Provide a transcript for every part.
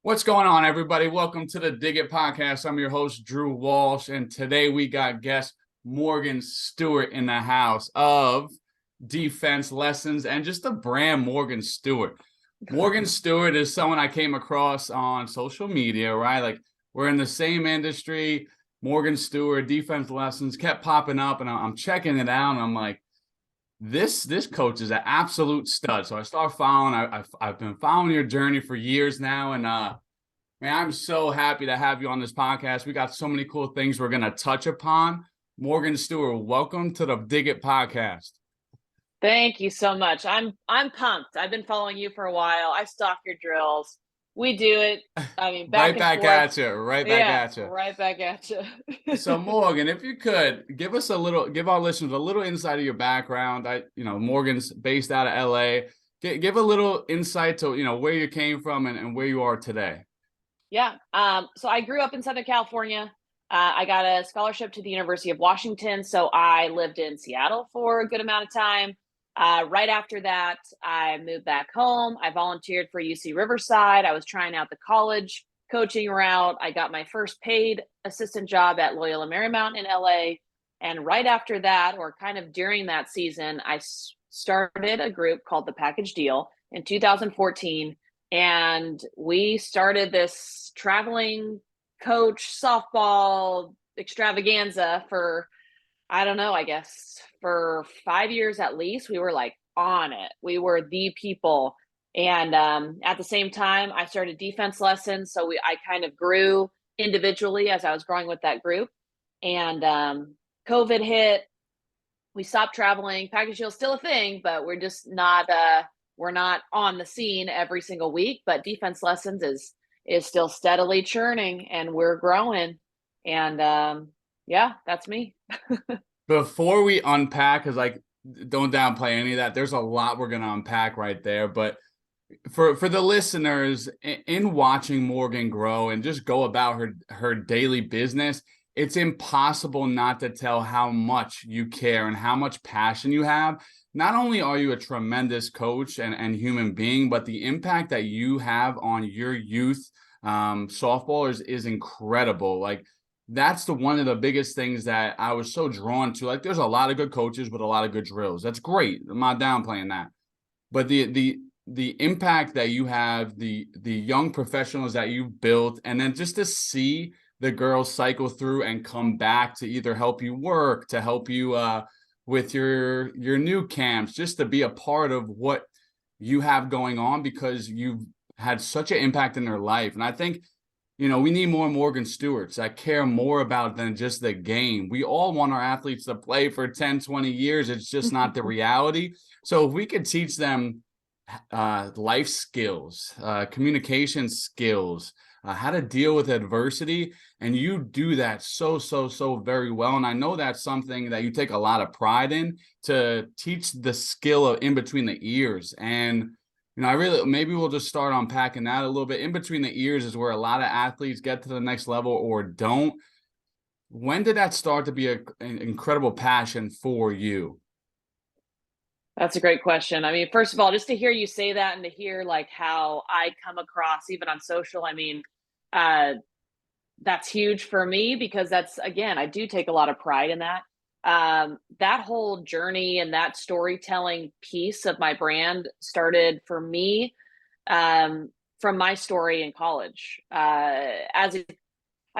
What's going on, everybody? Welcome to the Dig It podcast. I'm your host, Drew Walsh, and today we got guest Morgan Stuart in the house of Defense Lessons and just the brand Morgan Stuart. Morgan Stuart is someone I came across on social media, right? Like we're in the same industry. Morgan Stuart, Defense Lessons kept popping up, and I'm checking it out, and I'm like, this coach is an absolute stud. So I start following. I've been following your journey for years now, and man, I'm so happy to have you on this podcast. We got so many cool things we're gonna touch upon. Morgan Stewart, welcome to the Dig It podcast. Thank you so much. I'm pumped. I've been following you for a while. I stalk your drills. We do it. I mean, back Right and back forth. at you. Right back Yeah, at you. right back at you. So Morgan, if you could give our listeners a little insight of your background. Morgan's based out of LA. Give a little insight to where you came from and where you are today. Yeah. So I grew up in Southern California. I got a scholarship to the University of Washington, so I lived in Seattle for a good amount of time. Right after that, I moved back home. I volunteered for UC Riverside. I was trying out the college coaching route. I got my first paid assistant job at Loyola Marymount in LA. And right after that, or kind of during that season, I started a group called The Package Deal in 2014. And we started this traveling coach softball extravaganza for, I don't know, I guess for 5 years at least. We were like on it. We were the people. And at the same time, I started defense lessons. So I kind of grew individually as I was growing with that group. And COVID hit. We stopped traveling. Package deal is still a thing, but we're not on the scene every single week. But defense lessons is still steadily churning, and we're growing. And yeah, that's me. Before we unpack, because like don't downplay any of that. There's a lot we're gonna unpack right there, but for the listeners, in watching Morgan grow and just go about her daily business, it's impossible not to tell how much you care and how much passion you have. Not only are you a tremendous coach and human being, but the impact that you have on your youth softballers is incredible. Like that's one of the biggest things that I was so drawn to. Like there's a lot of good coaches with a lot of good drills. That's great. I'm not downplaying that. But the impact that you have, the young professionals that you've built, and then just to see the girls cycle through and come back to either help you work, to help you with your new camps, just to be a part of what you have going on because you've had such an impact in their life. And I think we need more Morgan Stewarts that care more about than just the game. We all want our athletes to play for 10, 20 years. It's just not the reality. So if we could teach them life skills, communication skills, how to deal with adversity, and you do that so very well. And I know that's something that you take a lot of pride in, to teach the skill of in between the ears. And I really, maybe we'll just start unpacking that a little bit. In between the ears is where a lot of athletes get to the next level or don't. When did that start to be an incredible passion for you? That's a great question. I mean, first of all, just to hear you say that and to hear like how I come across even on social, I mean, uh, that's huge for me because that's, again, I do take a lot of pride in that. That whole journey and that storytelling piece of my brand started for me from my story in college. I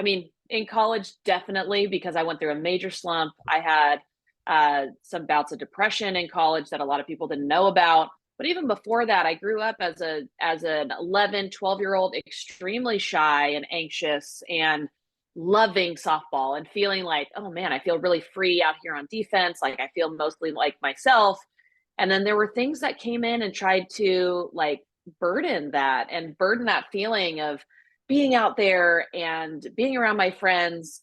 mean, in college, definitely, because I went through a major slump. I had some bouts of depression in college that a lot of people didn't know about. But even before that, I grew up as an 11, 12-year-old, extremely shy and anxious and loving softball and feeling like, oh man, I feel really free out here on defense. Like I feel mostly like myself. And then there were things that came in and tried to like burden that feeling of being out there and being around my friends,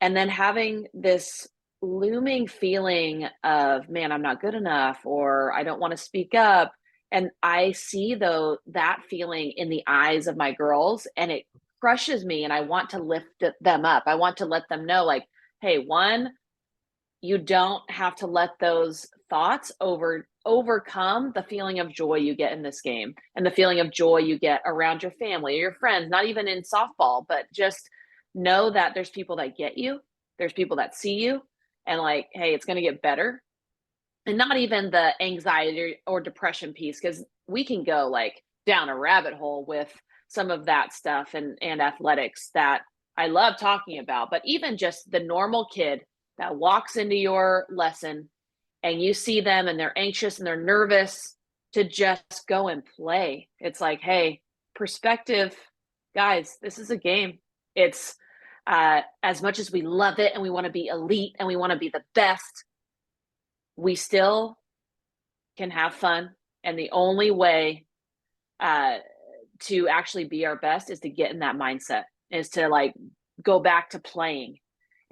and then having this looming feeling of, man, I'm not good enough, or I don't want to speak up. And I see though that feeling in the eyes of my girls, and it crushes me, and I want to lift them up. I want to let them know, like, hey, one, you don't have to let those thoughts overcome the feeling of joy you get in this game and the feeling of joy you get around your family or your friends, not even in softball, but just know that there's people that get you, there's people that see you, and like, hey, it's going to get better. And not even the anxiety or depression piece, because we can go like down a rabbit hole with some of that stuff and athletics that I love talking about. But even just the normal kid that walks into your lesson and you see them and they're anxious and they're nervous to just go and play. It's like, hey, perspective, guys, this is a game. It's as much as we love it and we want to be elite and we want to be the best, we still can have fun. And the only way to actually be our best is to get in that mindset, is to like go back to playing.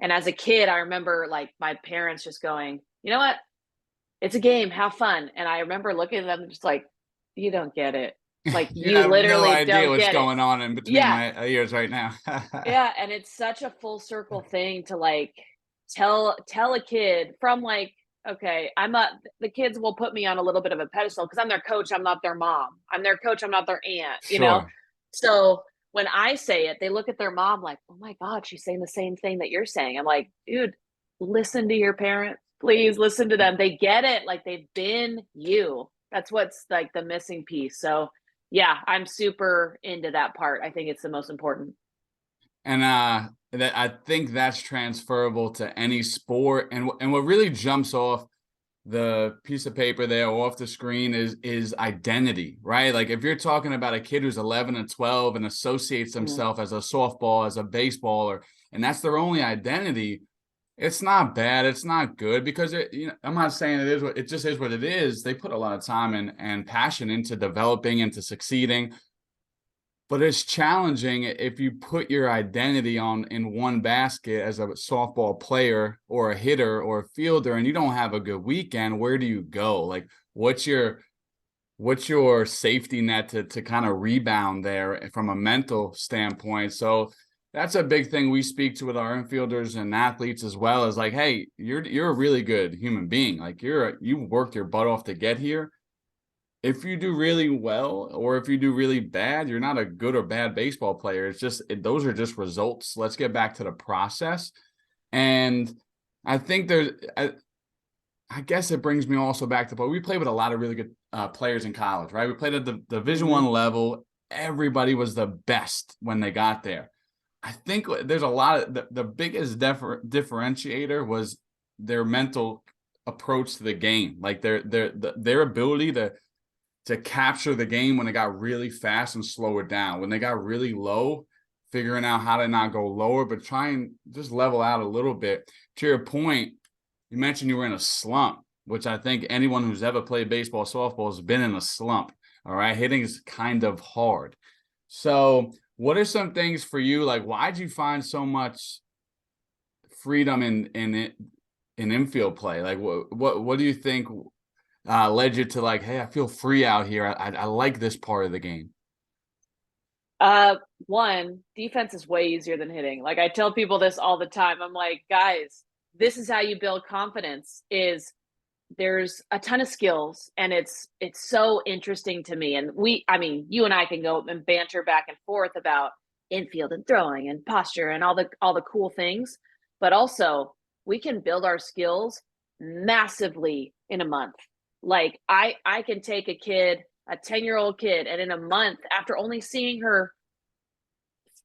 And as a kid, I remember like my parents just going, you know what? It's a game, have fun. And I remember looking at them just like, you don't get it. Like You you have no literally idea don't what's get it. going on in between Yeah. my ears right now. Yeah. And it's such a full circle thing to like tell a kid from like, okay, the kids will put me on a little bit of a pedestal because I'm their coach, I'm not their mom. I'm their coach, I'm not their aunt, you know? Sure. So when I say it, they look at their mom like, oh my God, she's saying the same thing that you're saying. I'm like, dude, listen to your parents. Please listen to them. They get it. Like they've been you. That's what's like the missing piece. So yeah, I'm super into that part. I think it's the most important. And that I think that's transferable to any sport. And what really jumps off the piece of paper there or off the screen is identity, right? Like if you're talking about a kid who's 11 and 12 and associates Mhm. himself as a softball, as a baseballer, and that's their only identity, it's not bad, it's not good, because I'm not saying it just is what it is. They put a lot of time and passion into developing, into succeeding. But it's challenging if you put your identity in one basket as a softball player or a hitter or a fielder, and you don't have a good weekend. Where do you go? Like, what's your safety net to kind of rebound there from a mental standpoint? So that's a big thing we speak to with our infielders and athletes as well, is like, hey, you're a really good human being. Like you worked your butt off to get here. If you do really well or if you do really bad, you're not a good or bad baseball player. It's just those are just results. Let's get back to the process. And I think I guess it brings me also back to, but we played with a lot of really good players in college, right? We played at the Division Mhm. One level. Everybody was the best when they got there. I think there's a lot of the biggest differentiator was their mental approach to the game, like their ability to capture the game when it got really fast and slow it down. When they got really low, figuring out how to not go lower, but try and just level out a little bit. To your point, you mentioned you were in a slump, which I think anyone who's ever played baseball, softball has been in a slump. All right. Hitting is kind of hard. So, what are some things for you? Like, why'd you find so much freedom in infield play? Like, what do you think led you to like, hey, I feel free out here. I like this part of the game. One, defense is way easier than hitting. Like I tell people this all the time. I'm like, guys, this is how you build confidence. Is there's a ton of skills and it's so interesting to me. And I mean, you and I can go and banter back and forth about infield and throwing and posture and all the cool things, but also we can build our skills massively in a month. Like I can take a kid, a 10-year-old kid, and in a month, after only seeing her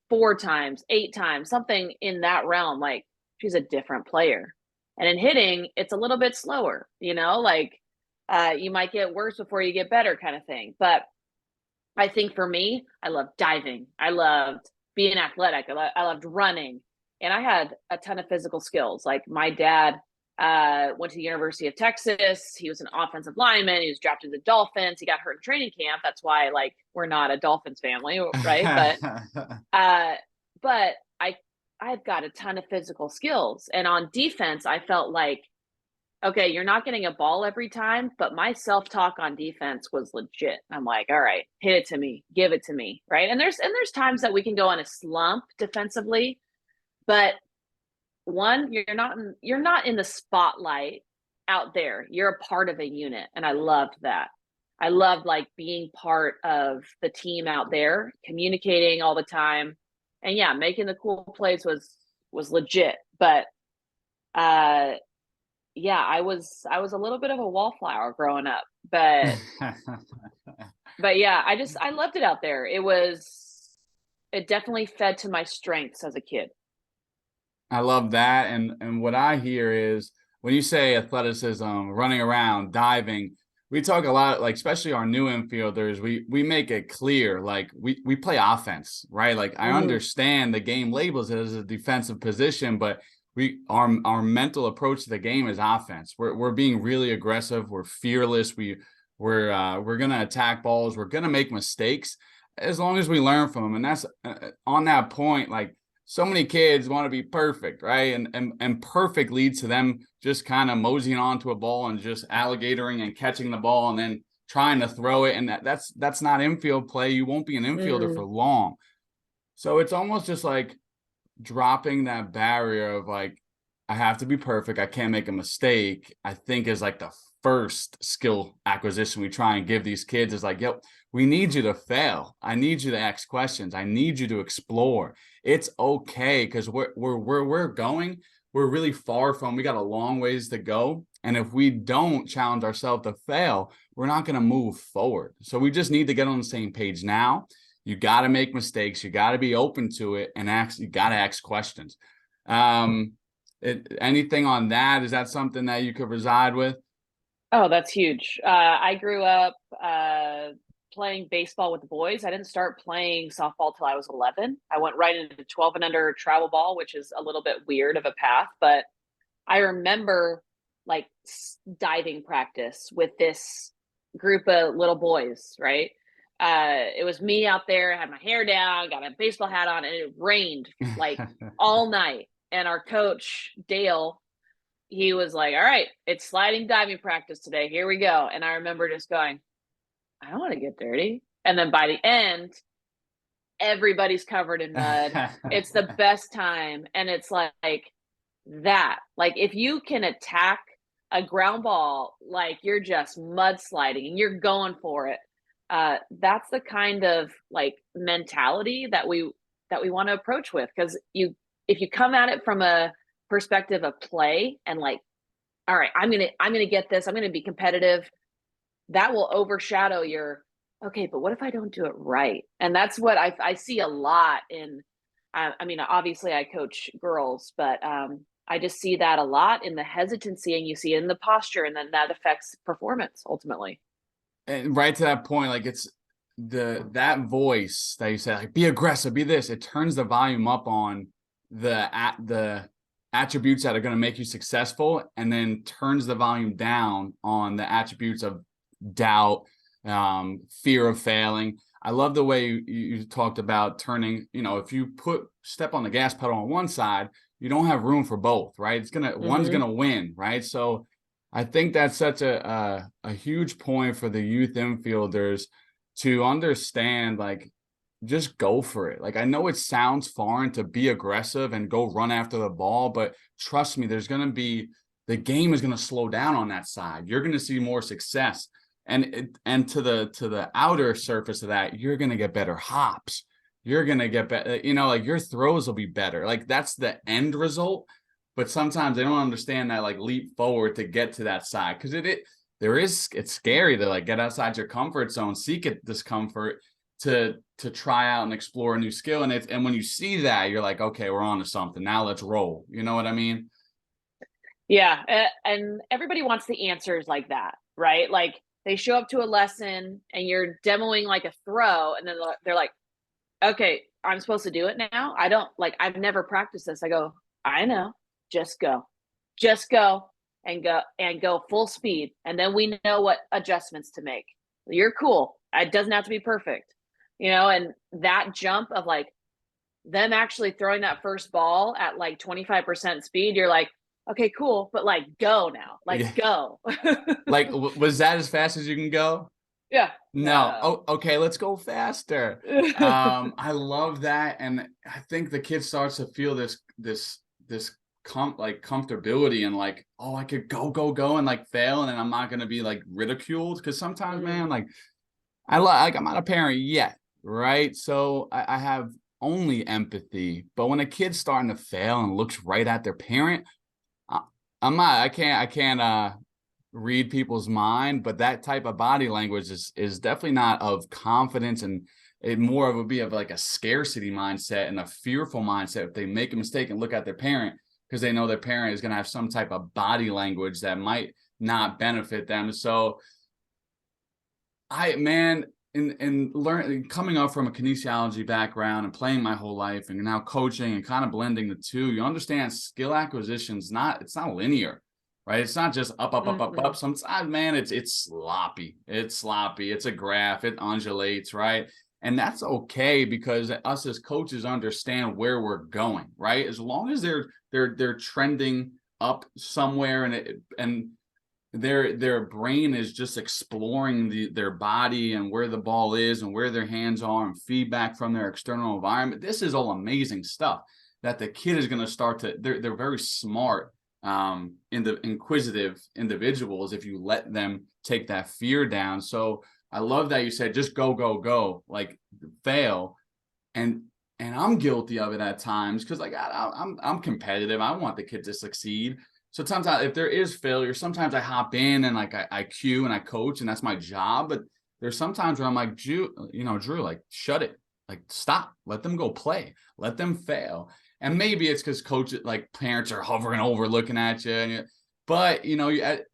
4 times, 8 times, something in that realm, like she's a different player. And in hitting, it's a little bit slower, like you might get worse before you get better kind of thing. But I think for me, I loved diving. I loved being athletic. I loved running. And I had a ton of physical skills. Like my dad went to the University of Texas. He was an offensive lineman. He was drafted to the Dolphins. He got hurt in training camp. That's why, like, we're not a Dolphins family, right? Uh, but I've got a ton of physical skills. And on defense, I felt like, okay, you're not getting a ball every time, but my self-talk on defense was legit. I'm like, all right, hit it to me, give it to me, right? And there's times that we can go on a slump defensively, but one, you're not in the spotlight out there. You're a part of a unit. And I loved that. I loved like being part of the team out there, communicating all the time. And yeah, making the cool plays was legit. But yeah, I was a little bit of a wallflower growing up. But yeah, I loved it out there. It definitely fed to my strengths as a kid. I love that. And what I hear is when you say athleticism, running around, diving, we talk a lot, like especially our new infielders, we make it clear, like we play offense, right? Like I Mm-hmm. understand the game labels it as a defensive position, but our mental approach to the game is offense. We're being really aggressive, we're fearless, we're gonna attack balls, we're gonna make mistakes as long as we learn from them. And that's on that point, like so many kids want to be perfect, right? And perfect leads to them just kind of moseying onto a ball and just alligatoring and catching the ball and then trying to throw it. And that's not infield play. You won't be an infielder for Mm. long. So it's almost just like dropping that barrier of like, I have to be perfect. I can't make a mistake. I think is like the first skill acquisition we try and give these kids is like, yep, we need you to fail. I need you to ask questions. I need you to explore. It's okay because we're going, we're really far from, we got a long ways to go. And if we don't challenge ourselves to fail, we're not going to move forward. So we just need to get on the same page now. You got to make mistakes. You got to be open to it and you got to ask questions. Anything on that? Is that something that you could reside with? Oh, that's huge. I grew up playing baseball with the boys. I didn't start playing softball till I was 11. I went right into 12 and under travel ball, which is a little bit weird of a path. But I remember like diving practice with this group of little boys, right? It was me out there, I had my hair down, got a baseball hat on, and it rained like all night. And our coach, Dale, he was like, all right, it's sliding diving practice today. Here we go. And I remember just going, I don't want to get dirty. And then by the end, everybody's covered in mud. It's the best time. And it's like that. Like if you can attack a ground ball, like you're just mudsliding and you're going for it. That's the kind of like mentality that we want to approach with. Because if you come at it from a perspective of play and like, all right, I'm gonna get this, I'm gonna be competitive, that will overshadow your okay, but what if I don't do it right? And that's what I see a lot in I mean, obviously I coach girls, but I just see that a lot in the hesitancy, and you see it in the posture, and then that affects performance ultimately. And right to that point, like it's that voice that you said, like be aggressive, be this. It turns the volume up on the attributes that are going to make you successful, and then turns the volume down on the attributes of doubt, fear of failing. I love the way you talked about turning. You know, if you step on the gas pedal on one side, you don't have room for both, right? One's Mm-hmm. gonna win, right? So I think that's such a huge point for the youth infielders to understand, like, just go for it. Like, I know it sounds foreign to be aggressive and go run after the ball, but trust me, the game is going to slow down on that side. You're going to see more success. And to the outer surface of that, you're going to get better hops. You're going to get better, like your throws will be better. Like that's the end result. But sometimes they don't understand that like leap forward to get to that side. Cause it's scary to like get outside your comfort zone, seek a discomfort to try out and explore a new skill. And when you see that, you're like, okay, we're on to something. Now let's roll. You know what I mean? Yeah, and everybody wants the answers like that, right? Like they show up to a lesson and you're demoing like a throw, and then they're like, "Okay, I'm supposed to do it now." I don't like. I've never practiced this. I go, I know. Just go, and go full speed, and then we know what adjustments to make. You're cool. It doesn't have to be perfect, And that jump of like them actually throwing that first ball at like 25% speed, you're like, okay, cool, but like go now, like Yeah. go. Like, was that as fast as you can go? Yeah. No. Oh, okay. Let's go faster. I love that, and I think the kid starts to feel this comfortability and like, oh, I could go and like fail and then I'm not gonna be like ridiculed. Cause sometimes, man, like I'm not a parent yet, right? So I have only empathy. But when a kid's starting to fail and looks right at their parent, I, I can't read people's mind, but that type of body language is definitely not of confidence, and it more of would be of like a scarcity mindset and a fearful mindset if they make a mistake and look at their parent because they know their parent is going to have some type of body language that might not benefit them. So man, in learning, coming up from a kinesiology background and playing my whole life and now coaching and kind of blending the two, you understand skill acquisition is not, it's not linear, right? It's not just up. Sometimes, man, it's sloppy. It's sloppy. It's a graph. It undulates, right? And that's okay because us as coaches understand where we're going, right? As long as they're trending up somewhere and their brain is just exploring their body and where the ball is and where their hands are and feedback from their external environment. This is all amazing stuff that the kid is going to start to, they're very smart, in the inquisitive individuals if you let them take that fear down. So I love that you said just go, like fail. And I'm guilty of it at times because like I'm competitive. I want the kid to succeed. So sometimes if there is failure, sometimes I hop in and like I cue and I coach and that's my job. But there's sometimes where I'm like, Drew, like shut it, like stop, let them go play, let them fail. And maybe it's because coaches, like parents are hovering over looking at you. But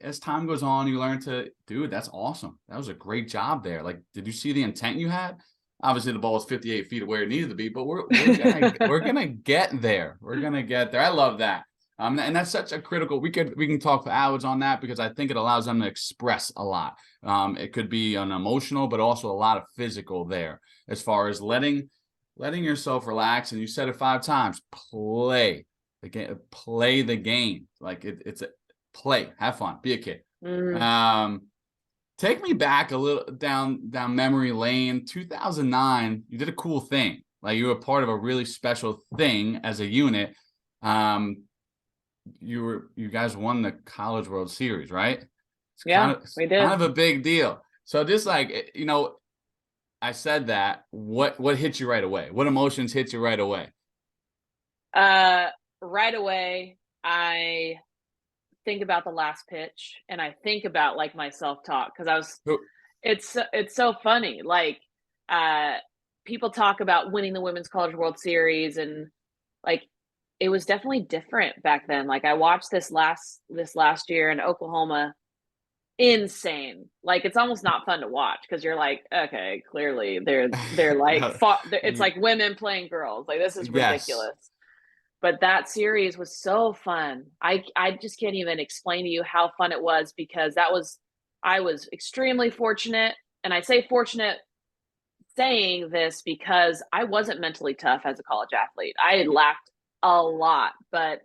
as time goes on, you learn to, dude, that's awesome. That was a great job there. Like, did you see the intent you had? Obviously, the ball is 58 feet where it needed to be, but we're gonna get there. We're gonna get there. I love that. And that's such a critical. We can talk for hours on that because I think it allows them to express a lot. It could be an emotional, but also a lot of physical there, as far as letting yourself relax. And you said it 5 times. Play the game. Play the game. Like it's a play. Have fun. Be a kid. Take me back a little down memory lane. 2009, you did a cool thing. Like you were part of a really special thing as a unit. You guys won the College World Series, right? Yeah, we did. Kind of a big deal. So just like, I said that, what hit you right away? What emotions hit you right away? Right away, I think about the last pitch and I think about like my self-talk because it's so funny. Like people talk about winning the Women's College World Series and like it was definitely different back then. Like I watched this last year in Oklahoma, insane. Like it's almost not fun to watch because you're like, okay, clearly they're like it's like women playing girls. Like this is ridiculous. Yes. But that series was so fun. I just can't even explain to you how fun it was because I was extremely fortunate. And I say fortunate saying this because I wasn't mentally tough as a college athlete. I had lacked a lot, but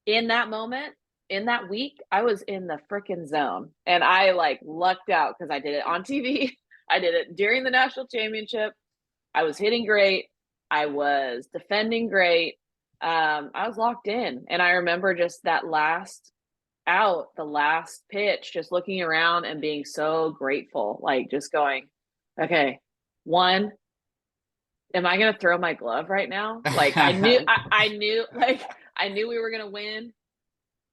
in that moment, in that week, I was in the freaking zone and I like lucked out because I did it on TV. I did it during the national championship. I was hitting great. I was defending great. I was locked in. And I remember just that last out, the last pitch, just looking around and being so grateful, like just going, okay, one, am I going to throw my glove right now? Like I knew, I knew we were going to win.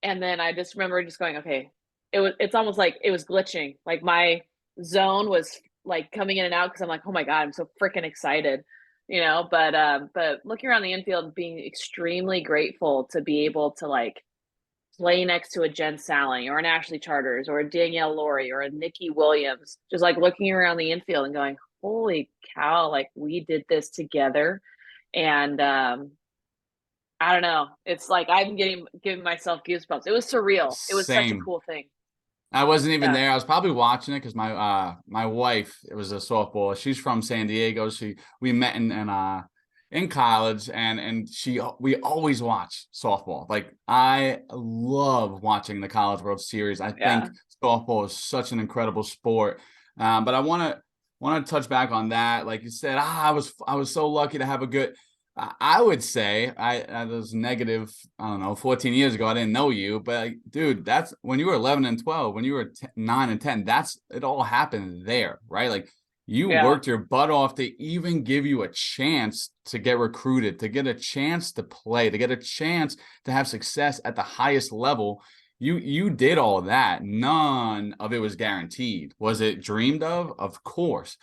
And then I just remember just going, okay, it's almost like it was glitching. Like my zone was like coming in and out because I'm like, oh my God, I'm so freaking excited, but looking around the infield and being extremely grateful to be able to like play next to a Jen Sally or an Ashley Charters or a Danielle Laurie or a Nikki Williams, just like looking around the infield and going, holy cow, like we did this together. And I don't know. It's like I'm giving myself goosebumps. It was surreal. It was such a Same. cool thing. I wasn't even Yeah. there. I was probably watching it because my wife, it was a softball. She's from San Diego. We met in college and we always watch softball. Like I love watching the College World Series. I think softball is such an incredible sport. But I want to touch back on that. Like you said, I was so lucky to have a good. I would say I was negative, I don't know, 14 years ago. I didn't know you, but like, dude, that's when you were 11 and 12, when you were 9 and 10, that's it all happened there, right? Like you Yeah. worked your butt off to even give you a chance to get recruited, to get a chance to play, to get a chance to have success at the highest level. You did all that. None of it was guaranteed. Was it dreamed of? Of course.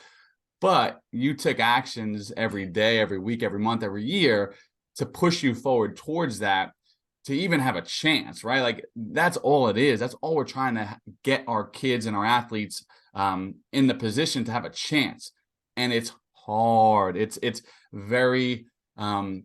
But you took actions every day, every week, every month, every year to push you forward towards that, to even have a chance, right? Like that's all it is. That's all we're trying to get our kids and our athletes in the position to have a chance. And it's hard. It's very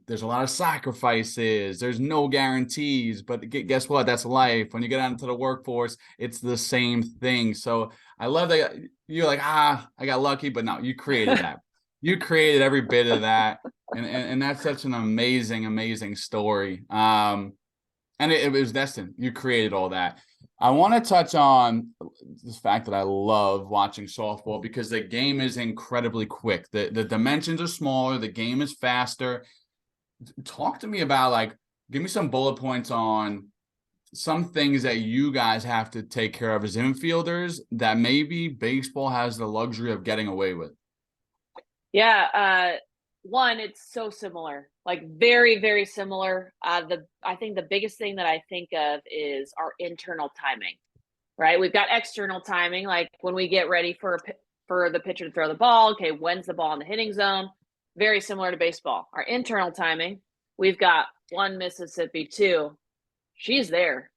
there's a lot of sacrifices. There's no guarantees, but guess what? That's life. When you get out into the workforce, it's the same thing. So I love that you're like, I got lucky, but no, you created that. You created every bit of that. And that's such an amazing story. And it was destined. You created all that. I want to touch on the fact that I love watching softball because the game is incredibly quick. The dimensions are smaller. The game is faster. Talk to me about like, give me some bullet points on some things that you guys have to take care of as infielders that maybe baseball has the luxury of getting away with. Yeah, one, it's so similar, like very, very similar. I think the biggest thing that I think of is our internal timing, right? We've got external timing, like when we get ready for the pitcher to throw the ball. Okay, when's the ball in the hitting zone? Very similar to baseball. Our internal timing, we've got one Mississippi, two, she's there,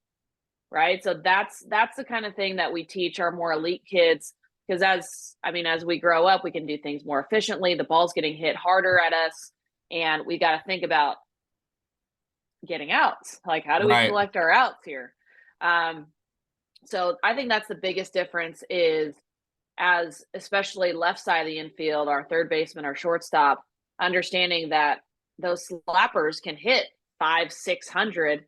right? So that's the kind of thing that we teach our more elite kids because as we grow up, we can do things more efficiently. The ball's getting hit harder at us, and we got to think about getting outs. Like, how do we Right. collect our outs here? Um, so I think that's the biggest difference is as especially left side of the infield, our third baseman, our shortstop, understanding that those slappers can hit 500-600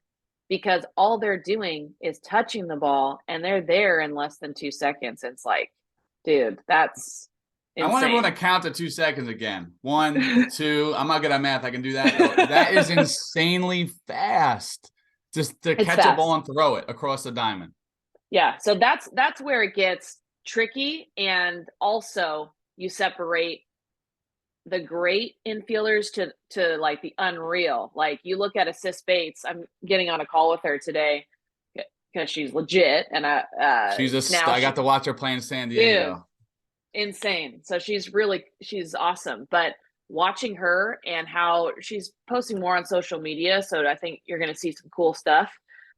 because all they're doing is touching the ball and they're there in less than 2 seconds. It's like, dude, that's I want everyone insane. to count to 2 seconds again. 1, 2. I'm not good at math. I can do that though. That is insanely fast. Just to It's catch a ball fast. and throw it across the diamond. Yeah. So that's where it gets tricky. And also you separate the great infielders to like the unreal. Like you look at Assist Bates. I'm getting on a call with her today because she's legit, and now I got she, to watch her play in San dude, Diego. insane. So she's awesome. But watching her and how she's posting more on social media, so I think you're going to see some cool stuff.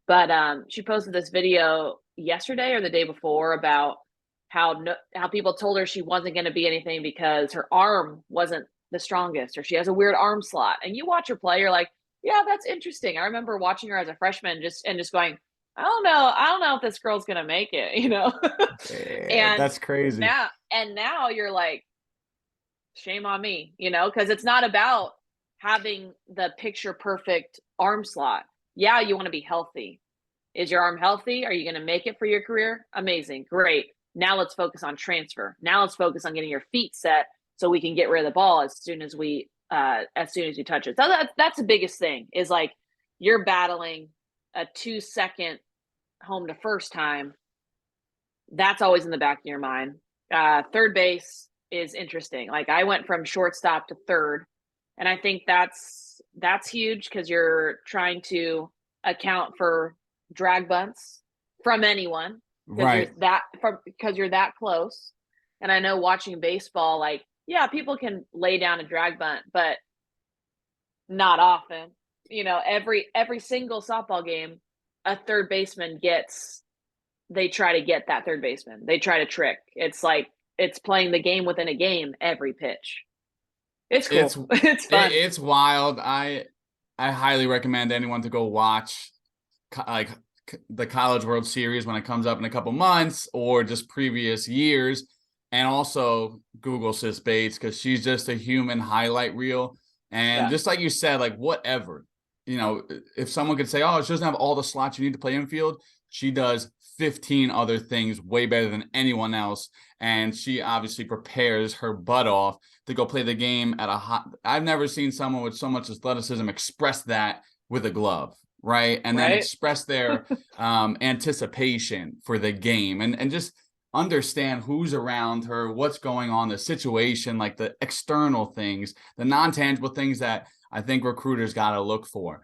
But she posted this video yesterday or the day before about how people told her she wasn't going to be anything because her arm wasn't the strongest or she has a weird arm slot. And you watch her play, you're like, yeah, that's interesting. I remember watching her as a freshman just going, I don't know if this girl's going to make it, you know. Yeah, and that's crazy. now you're like, shame on me, you know, because it's not about having the picture perfect arm slot. Yeah, you want to be healthy. Is your arm healthy? Are you going to make it for your career? Amazing. Great. Now let's focus on transfer. Now let's focus on getting your feet set so we can get rid of the ball as soon as we touch it. So that's the biggest thing is like you're battling a 2 second home to first time. That's always in the back of your mind. Third base is interesting. Like I went from shortstop to third, and I think that's huge because you're trying to account for drag bunts from anyone Right. because you're that close. And I know watching baseball, like yeah, people can lay down a drag bunt, but not often. You know, every single softball game, a third baseman gets they try to get that third baseman. They try to trick. It's like it's playing the game within a game every pitch. It's It's cool. It's fun. it's wild. I highly recommend anyone to go watch like the College World Series when it comes up in a couple months or just previous years, and also Google Sis Bates because she's just a human highlight reel. And Yeah. just like you said, like whatever, if someone could say, "Oh, she doesn't have all the slots you need to play infield," she does 15 other things way better than anyone else, and she obviously prepares her butt off to go play the game at a hot. I've never seen someone with so much athleticism express that with a glove, right? And then Right. express their anticipation for the game, and just understand who's around her, what's going on, the situation, like the external things, the non-tangible things that I think recruiters got to look for.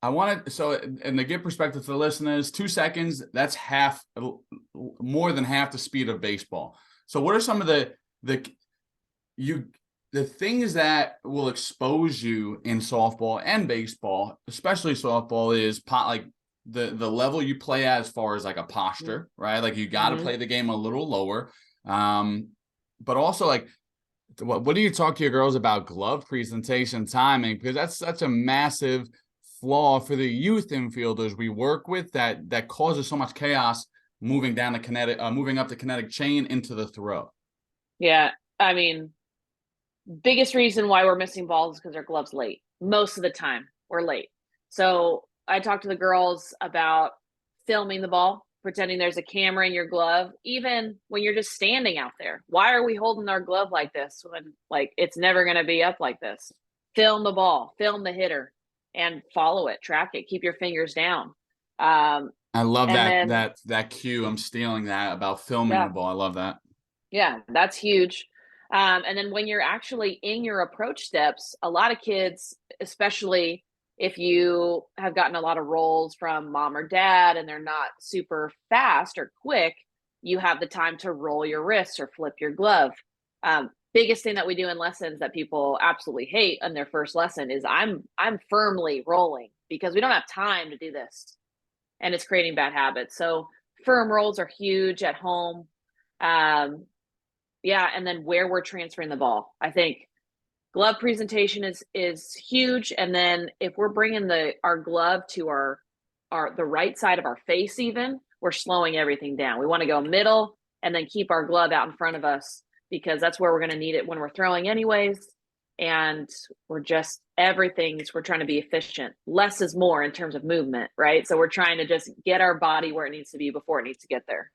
I want to, so, and to give perspective to the listeners, 2 seconds, that's more than half the speed of baseball. So what are some of the you the things that will expose you in softball and baseball, especially softball, is like the level you play at as far as like a posture, right? Like you got to Mm-hmm. play the game a little lower. But also like what do you talk to your girls about glove presentation timing? Because that's such a massive flaw for the youth infielders we work with that causes so much chaos moving down the moving up the kinetic chain into the throw. Yeah. I mean, biggest reason why we're missing balls is because our gloves late. Most of the time, we're late. So I talked to the girls about filming the ball, pretending there's a camera in your glove, even when you're just standing out there. Why are we holding our glove like this when like it's never going to be up like this? Film the ball, film the hitter, and follow it, track it, keep your fingers down. I love And that then that cue. I'm stealing that about filming the yeah, ball. I love that. yeah, that's huge. And then when you're actually in your approach steps, a lot of kids, especially if you have gotten a lot of rolls from mom or dad and they're not super fast or quick, you have the time to roll your wrists or flip your glove. Biggest thing that we do in lessons that people absolutely hate on their first lesson is I'm firmly rolling because we don't have time to do this, and it's creating bad habits. So firm rolls are huge at home. Um, yeah, and then where we're transferring the ball. I think glove presentation is huge, and then if we're bringing our glove to our the right side of our face, even we're slowing everything down. We want to go middle and then keep our glove out in front of us because that's where we're going to need it when we're throwing anyways. And we're trying to be efficient. Less is more in terms of movement, right? So we're trying to just get our body where it needs to be before it needs to get there.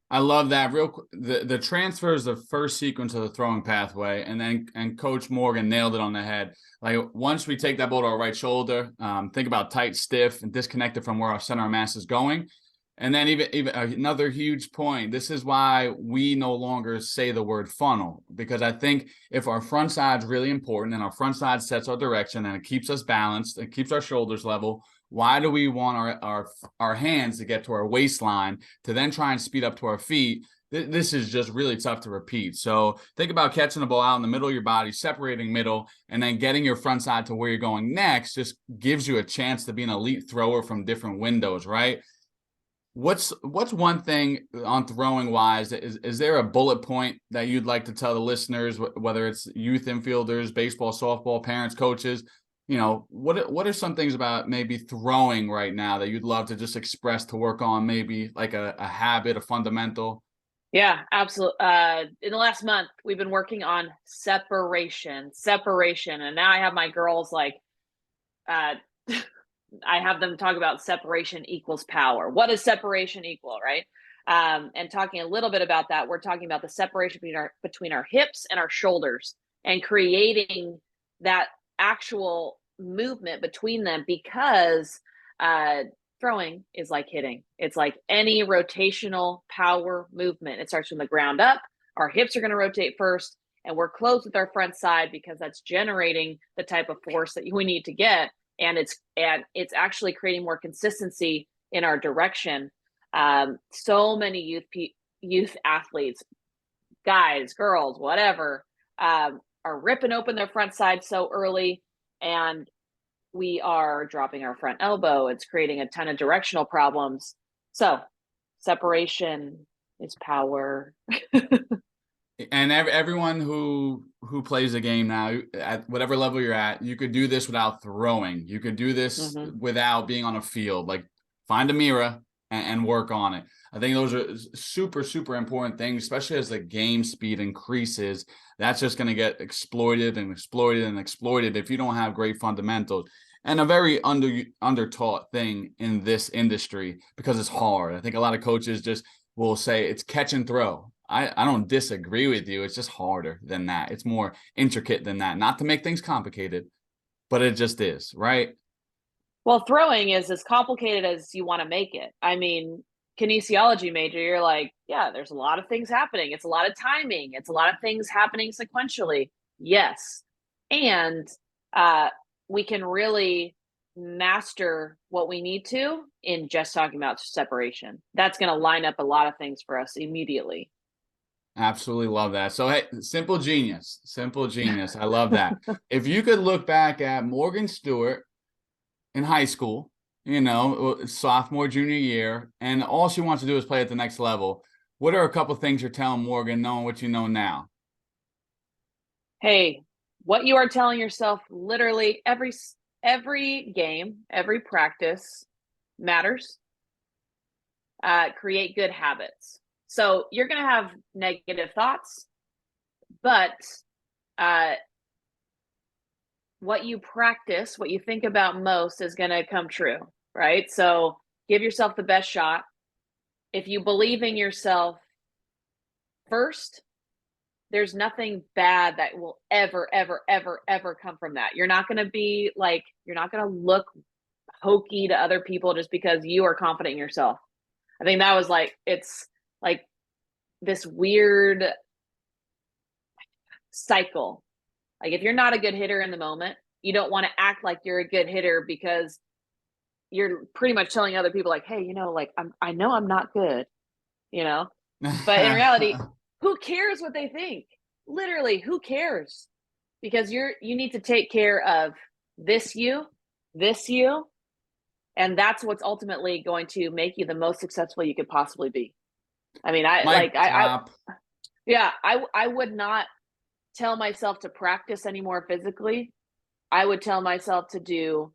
I love that. The transfer is the first sequence of the throwing pathway, and Coach Morgan nailed it on the head. Like once we take that ball to our right shoulder, think about tight, stiff, and disconnected from where our center of mass is going. And then even another huge point. This is why we no longer say the word funnel, because I think if our front side is really important and our front side sets our direction and it keeps us balanced, it keeps our shoulders level. Why do we want our hands to get to our waistline to then try and speed up to our feet? This is just really tough to repeat. So think about catching the ball out in the middle of your body, separating middle, and then getting your front side to where you're going next just gives you a chance to be an elite thrower from different windows, right? What's one thing on throwing wise? Is there a bullet point that you'd like to tell the listeners, whether it's youth infielders, baseball, softball, parents, coaches? What are some things about maybe throwing right now that you'd love to just express to work on, maybe like a habit, a fundamental? Yeah, absolutely. In the last month, we've been working on separation, and now I have my girls like, uh, I have them talk about separation equals power. What does separation equal, right? And talking a little bit about that, we're talking about the separation between our hips and our shoulders, and creating that actual movement between them because throwing is like hitting. It's like any rotational power movement. It starts from the ground up. Our hips are going to rotate first, and we're close with our front side because that's generating the type of force that we need to get, and it's actually creating more consistency in our direction. So many youth athletes, guys, girls, whatever, are ripping open their front side so early, and we are dropping our front elbow. It's creating a ton of directional problems. So separation is power. And everyone who plays a game now, at whatever level you're at, you could do this without throwing. You could do this Mm-hmm. without being on a field. Like find a mirror and work on it. I think those are super important things, especially as the game speed increases. That's just going to get exploited and exploited and exploited if you don't have great fundamentals. And a very under taught thing in this industry because it's hard. I think a lot of coaches just will say it's catch and throw. I don't disagree with you. It's just harder than that. It's more intricate than that. Not to make things complicated, but it just is, right? Well, throwing is as complicated as you want to make it. I mean, kinesiology major, you're like, yeah, there's a lot of things happening. It's a lot of timing. It's a lot of things happening sequentially. Yes. And uh, we can really master what we need to in just talking about separation. That's going to line up a lot of things for us immediately. Absolutely love that. So, hey, simple genius, simple genius. I love that. If you could look back at Morgan Stewart in high school, sophomore, junior year, and all she wants to do is play at the next level, what are a couple things you're telling Morgan, knowing what you know now? Hey, what you are telling yourself literally every game, every practice matters. Create good habits. So you're going to have negative thoughts, but uh, what you practice, what you think about most is going to come true, right? So give yourself the best shot. If you believe in yourself first, there's nothing bad that will ever come from that. You're not going to be like, you're not going to look hokey to other people just because you are confident in yourself. I think that was like, it's like this weird cycle. Like if you're not a good hitter in the moment, you don't want to act like you're a good hitter because you're pretty much telling other people like, hey, like I know I'm not good, you know. But in reality, who cares what they think? Literally, who cares? Because you need to take care of this you, and that's what's ultimately going to make you the most successful you could possibly be. I mean, Mike drop. yeah, I would not tell myself to practice anymore physically. I would tell myself to do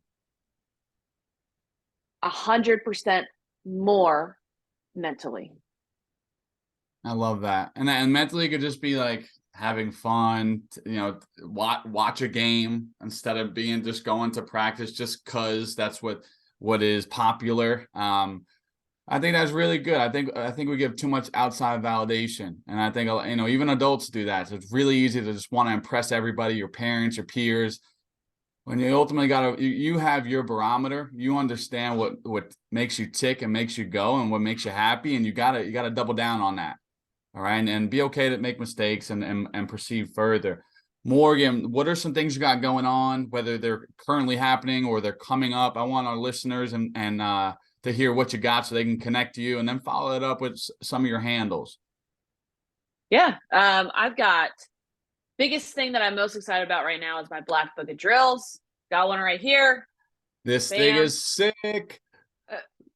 100% more mentally. I love that. And mentally it could just be like having fun, watch a game instead of being just going to practice just cuz that's what is popular. I think that's really good. I think we give too much outside validation, and I think even adults do that. So it's really easy to just want to impress everybody, your parents, your peers. When you ultimately you have your barometer, you understand what makes you tick and makes you go, and what makes you happy, and you gotta double down on that. All right, and be okay to make mistakes and proceed further. Morgan, what are some things you got going on, whether they're currently happening or they're coming up? I want our listeners and to hear what you got so they can connect to you, and then follow it up with some of your handles. Yeah, I've got biggest thing that I'm most excited about right now is my Black Book of Drills. Got one right here. This thing Bam. is sick.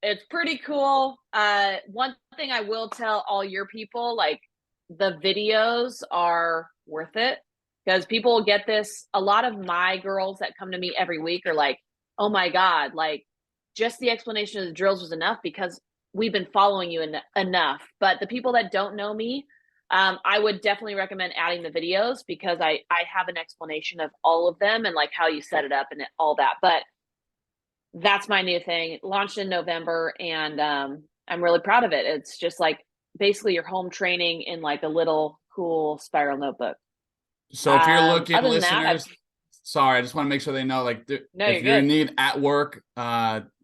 It's pretty cool. One thing I will tell all your people, like the videos are worth it because people will get this. A lot of my girls that come to me every week are like, oh my God, like just the explanation of the drills was enough because we've been following you enough. But the people that don't know me, I would definitely recommend adding the videos because I have an explanation of all of them and like how you set it up and all that. But that's my new thing. It launched in November, and I'm really proud of it. It's just like basically your home training in like a little cool spiral notebook. So if you're looking, Other than that, listeners, sorry, I just want to make sure they know, like, no, if you're you're in good. need at work,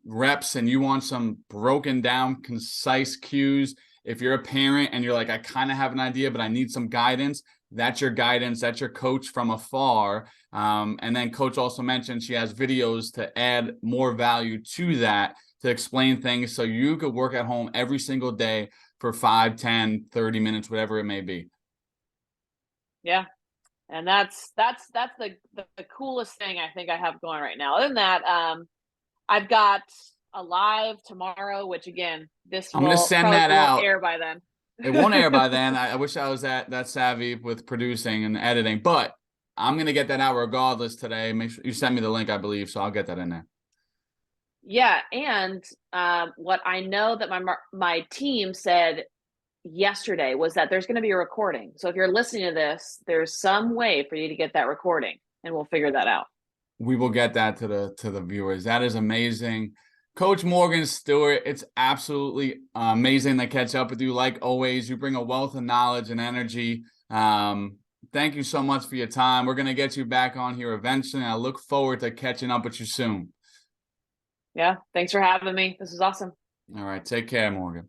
reps, and you want some broken down, concise cues, if you're a parent and you're like, I kind of have an idea, but I need some guidance, that's your guidance. That's your coach from afar. And then coach also mentioned she has videos to add more value to that, to explain things so you could work at home every single day for 5, 10, 30 minutes, whatever it may be. Yeah, and that's the coolest thing I think I have going right now. Other than that, I've got a live tomorrow, which again, this I'm going to will send probably that won't out. air by then. It won't air by then. I wish I was that savvy with producing and editing, but I'm gonna get that out regardless today. Make sure you send me the link, I believe, so I'll get that in there. Yeah, and what I know that my team said yesterday was that there's going to be a recording. So if you're listening to this, there's some way for you to get that recording, and we'll figure that out. We will get that to the viewers. That is amazing. Coach Morgan Stewart, it's absolutely amazing to catch up with you. Like always, you bring a wealth of knowledge and energy. Thank you so much for your time. We're going to get you back on here eventually. I look forward to catching up with you soon. Yeah, thanks for having me. This is awesome. All right, take care, Morgan.